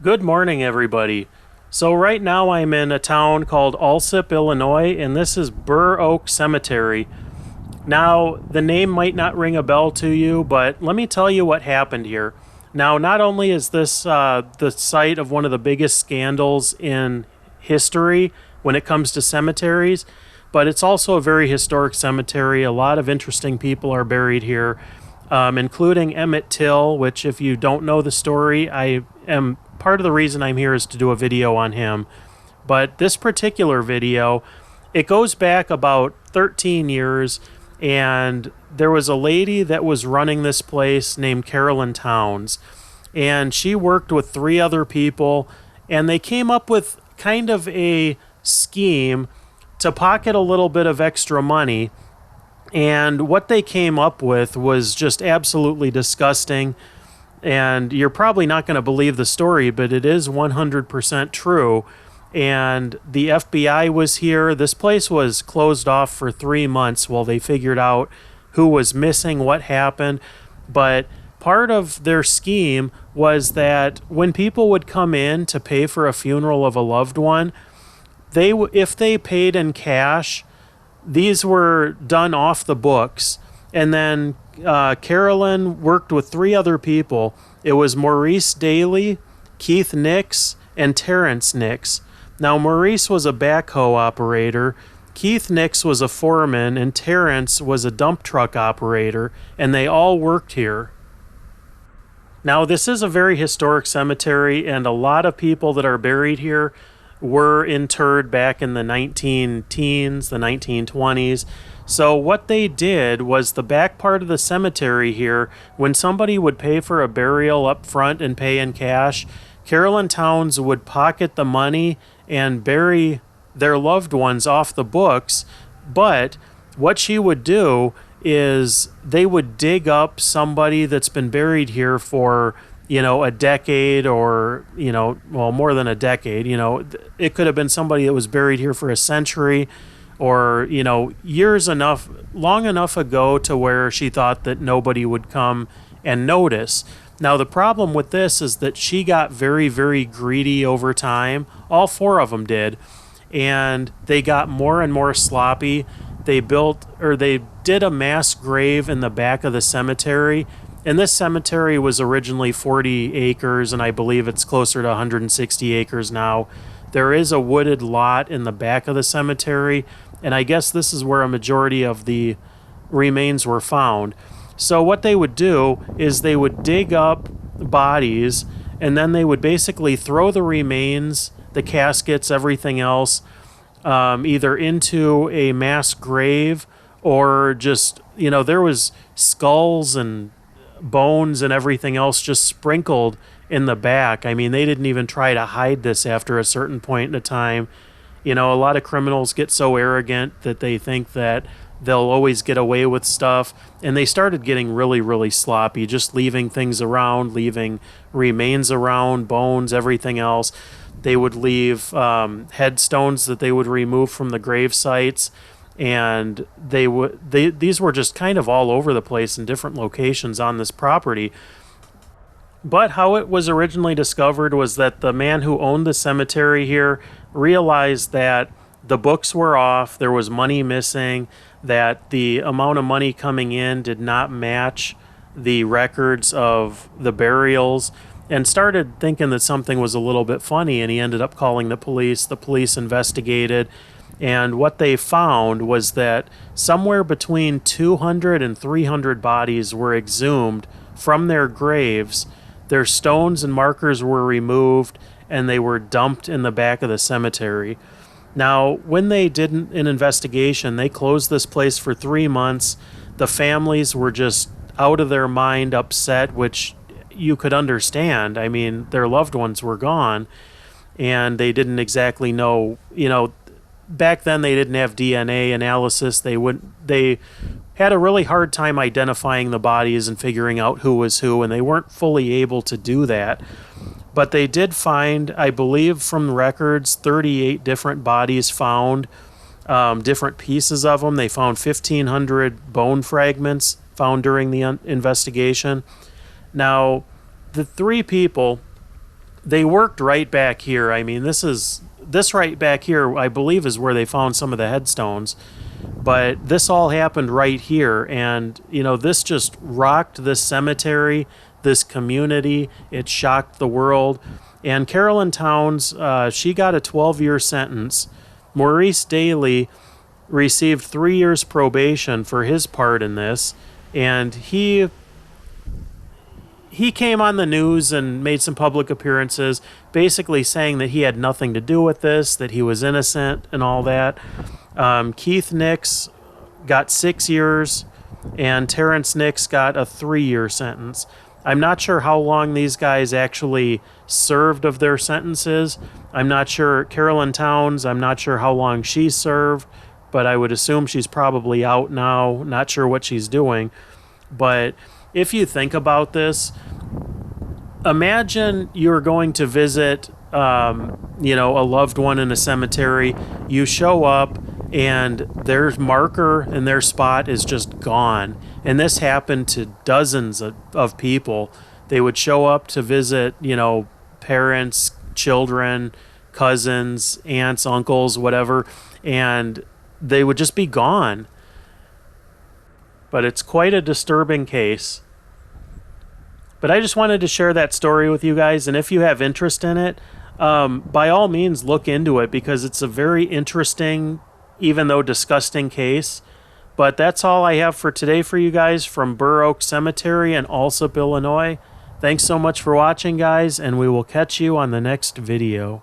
Good morning, everybody. So right now I'm in a town called Alsip, Illinois, and this is Burr Oak Cemetery. Now, the name might not ring a bell to you, but let me tell you what happened here. Now, not only is this the site of one of the biggest scandals in history when it comes to cemeteries, but it's also a very historic cemetery. A lot of interesting people are buried here, including Emmett Till, which, if you don't know the story, I am part of the reason I'm here is to do a video on him. But this particular video, it goes back about 13 years, and there was a lady that was running this place named Carolyn Towns, and she worked with three other people, and they came up with kind of a scheme to pocket a little bit of extra money. And what they came up with was just absolutely disgusting. And you're probably not going to believe the story, but it is 100% true. And the FBI was here. This place was closed off for 3 months while they figured out who was missing, what happened. But part of their scheme was that when people would come in to pay for a funeral of a loved one, if they paid in cash, these were done off the books. And then Carolyn worked with three other people. It was Maurice Daly, Keith Nix, and Terrence Nix. Now, Maurice was a backhoe operator, Keith Nix was a foreman, and Terrence was a dump truck operator, and they all worked here. Now, this is a very historic cemetery, and a lot of people that are buried here were interred back in the 19-teens, the 1920s. So what they did was the back part of the cemetery here, when somebody would pay for a burial up front and pay in cash, Carolyn Towns would pocket the money and bury their loved ones off the books. But what she would do is they would dig up somebody that's been buried here for, a decade or, more than a decade. It could have been somebody that was buried here for a century or, long enough ago to where she thought that nobody would come and notice. Now, the problem with this is that she got very, very greedy over time. All four of them did. And they got more and more sloppy. They did a mass grave in the back of the cemetery. And this cemetery was originally 40 acres, and I believe it's closer to 160 acres now. There is a wooded lot in the back of the cemetery, and I guess this is where a majority of the remains were found. So what they would do is they would dig up bodies, and then they would basically throw the remains, the caskets, everything else, either into a mass grave or just, there was skulls and bones and everything else just sprinkled in the back. I mean, they didn't even try to hide this after a certain point in time. A lot of criminals get so arrogant that they think that they'll always get away with stuff, and they started getting really, really sloppy, just leaving things around, leaving remains around, bones, everything else. They would leave headstones that they would remove from the grave sites, and these were just kind of all over the place in different locations on this property. But how it was originally discovered was that the man who owned the cemetery here realized that the books were off, there was money missing, that the amount of money coming in did not match the records of the burials, and started thinking that something was a little bit funny, and he ended up calling the police. The police investigated, and what they found was that somewhere between 200 and 300 bodies were exhumed from their graves. Their stones and markers were removed, and they were dumped in the back of the cemetery. Now, when they did an investigation, they closed this place for 3 months. The families were just out of their mind, upset, which you could understand. I mean, their loved ones were gone, and they didn't exactly know, back then they didn't have DNA analysis. They had a really hard time identifying the bodies and figuring out who was who, and they weren't fully able to do that. But they did find, I believe from records, 38 different bodies found, different pieces of them. They found 1,500 bone fragments found during the investigation. Now, the three people they worked right back here. I mean, this right back here, I believe, is where they found some of the headstones. But this all happened right here, and this just rocked this cemetery, this community. It shocked the world. And Carolyn Towns, she got a 12-year sentence. Maurice Daly received 3 years probation for his part in this, and he came on the news and made some public appearances, basically saying that he had nothing to do with this, that he was innocent and all that. Keith Nix got 6 years, and Terrence Nix got a 3-year sentence. I'm not sure how long these guys actually served of their sentences. I'm not sure. Carolyn Towns, I'm not sure how long she served, but I would assume she's probably out now. Not sure what she's doing. But if you think about this, imagine you're going to visit, a loved one in a cemetery. You show up, and their marker and their spot is just gone. And this happened to dozens of people. They would show up to visit, parents, children, cousins, aunts, uncles, whatever, and they would just be gone. But it's quite a disturbing case. But I just wanted to share that story with you guys, and if you have interest in it, by all means look into it, because it's a very interesting, even though disgusting case. But that's all I have for today for you guys from Burr Oak Cemetery in Alsip, Illinois. Thanks so much for watching, guys, and we will catch you on the next video.